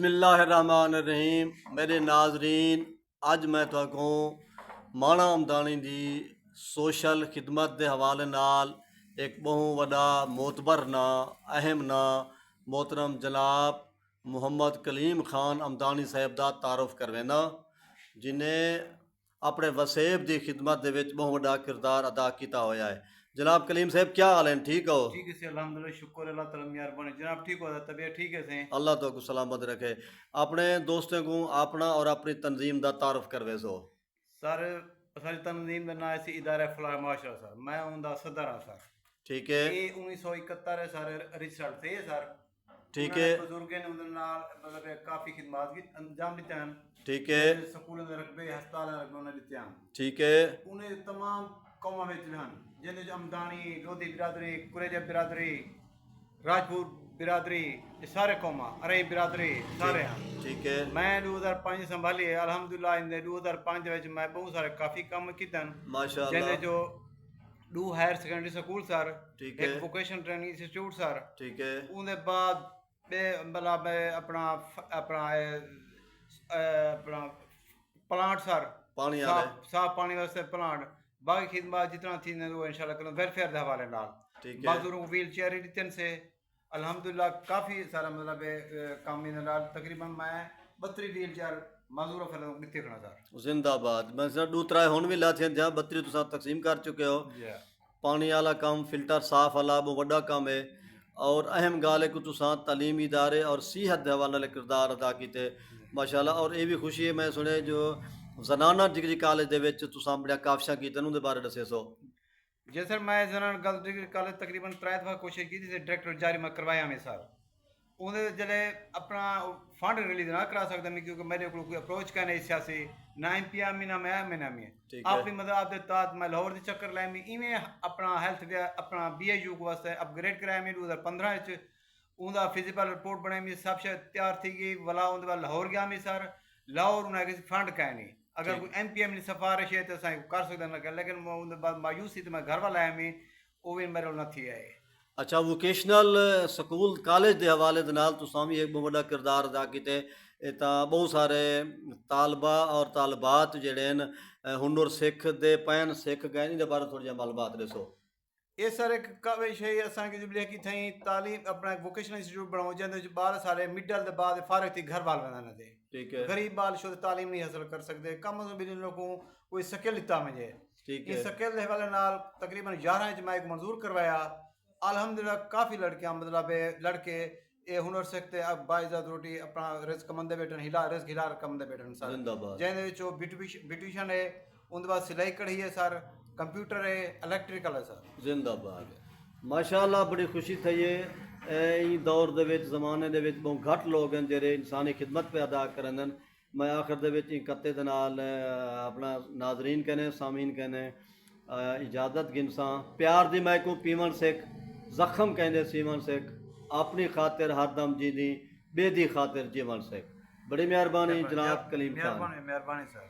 बिस्मिल्लाहिर्रहमानिर्रहीम। मेरे नाजरीन, अज मैं तुहानू माणा अमदानी की सोशल खिदमत के हवाले नाल एक बहुत वड्डा मोतबर ना अहम ना मोहतरम जनाब मुहम्मद कलीम खान अमदानी साहब का तारुफ करवेना, जिन्हें अपने वसेब की खिदमत के बहुत वड्डा किरदार अदा किया होया है। जनाब कलीम साहब, क्या हाल है? ठीक हो? ठीक है अल्हम्दुलिल्लाह, शुक्र अल्लाह ताला मेहरबानी। जनाब ठीक हो, तबीयत ठीक है से? अल्लाह तो को सलामत रखे। अपने दोस्तों को अपना और अपनी तंजीम का तारुफ करवे सो। सर सारी तंजीम का नाम है इदारा फलाह माशरा सर, मैं उनका सदर हाँ सर। ठीक है, ये 1971 है सर, रिजल्ट थे सर। ठीक उन्होंने है, बुजुर्गों ने उनके नाल मतलब काफ़ी खिदमत की अंजाम दिते हैं। ठीक है, जैसे स्कूलों के रकबे हस्पताल रकबे उन्हें दिते हैं। ठीक है, उन्हें तमाम कौमां में हैं, जिन्हें अमदानी, लोधी बिरादरी, कुरेजा बिरादरी, राजपूत बिरादरी, ये सारे कौमा, अरे बिरादरी सारे हैं। ठीक है, मैं 2005 संभाली है अल्हम्दुलिल्लाह। इन 2005 मैं बहुत सारे काफ़ी काम किए, माशाअल्लाह। जिन्हें जो 2 हायर सेकेंडरी स्कूल सर, ठीक एक है, वोकेशनल ट्रेनिंग इंस्टीट्यूट सर, ठीक है, उनके बाद मतलब अपना अपना अपना प्लांट सर, पानी वाले। साफ साफ पानी वास्ते प्लांट, बाकी खिदमत जितना थी वो इंशाल्लाह करूँ वेलफेयर के हवाले नाल। ठीक है, मजदूरों को व्हील चेयर रिटर्न से अल्हम्दुलिल्लाह काफ़ी सारा मतलब काम इन नाल तकरीबन मैं 32 व्हील चेयर मजदूरों फिर दिते खड़ा सर। जिंदाबाद। मैं सर दूसरा होन भी लाते हैं जहाँ बत्ती तुम तकसीम कर चुके हो। या पानी वाला काम, फिल्टर साफ वाला बहुत वड्डा काम है। और अहम गाल है कि तुसां तालीमी इदारे और सेहत के हवाले नाल किरदार अदा किए माशाल्लाह। और ये भी खुशी है, मैं सुने जो जनाना डिग्री कॉलेज के तुसां बड़ा काफिशा की उनके बारे दसे सो। जी सर, मैं जनान गर्ल्स डिग्री कॉलेज तकरीबन 3 दफा कोशिश की थी, डायरेक्टर जारी मैं करवाया में सर। उन्हें जले अपना फंड रिलीज ना करा सकता मैं, क्योंकि मेरे को कोई अप्रोच का नहीं सियासी ना एम पी में ना मैं में ठीक है, अपनी मतलब आपके तहत मैं लाहौर के चक्कर लाए में इवें अपना हेल्थ के अपना BHU को वास्ते अपग्रेड कराया में 2015 उनका फिजिकल रिपोर्ट बनाई में सब शे तैयार थी गई वाला उनके बाद लाहौर गया में सर। लाहौर उन्हें किसी फंड का नहीं, अगर ठीक। कोई MPM की सिफारिश है तो असां कर सकते हैं, लेकिन उनके बाद मायूसी तो मैं घर वाला आया में वो भी मेरे न थी आए। अच्छा, वोकेशनल स्कूल कॉलेज के हवाले दे नाल तुसां भी एक बहुत बड़ा किरदार अदा किते। बहुत सारे तालबा और तालबात जेड़े न हुनर सिख दे पैन सिख गए, इनके बारे थोड़ी जी मालूमात दसो। ये सर एक काविश है असांखे जिबले की थई तालीम अपना वोकेशनल इंस्टीट्यूट बनाओ जंदे बाल सारे मिडल दे बाद फारग थी घर वाल वंदा थे। ठीक है, गरीब बाल शुद्ध तालीम नहीं हासिल कर सकते, कम से बिन लोगों कोई स्किल लिता मुझे। ठीक इस है, स्किल के हवाले नाल तकरीबन 11 इंच मैं एक मंजूर करवाया। अल्हम्दुलिल्लाह काफ़ी लड़कियां मतलब लड़के ये हुनर सीखते अब बाइज़त रोटी अपना रिस्क कमंदे बैठन, हिला रिस्क हिला कमंदे बैठन सर। जिंदाबाद। जैसे विचों ब्यूटिशियन है, उनके बाद सिलाई कढ़ी है सर, कंप्यूटर है, इलेक्ट्रिकल है सर। जिंदाबाद। माशाअल्लाह, बड़ी खुशी थी ये दौर दे विच ज़माने दे विच बहुत घट लोग हैं जेरे इंसानी खिदमत पे अदा करन। मैं आखिर दे विच कत्ते दे नाल अपना नाजरीन कहने सामीन कहने इजाज़त गिनसा। प्यार दी मैं को पीवन सिख, जख्म कहते सीवन सिख, अपनी खातिर हरदम जीदी, बेदी खातिर जीवन सिख। बड़ी मेहरबानी जनाब कलीम खान। मेहरबानी मेहरबानी सर।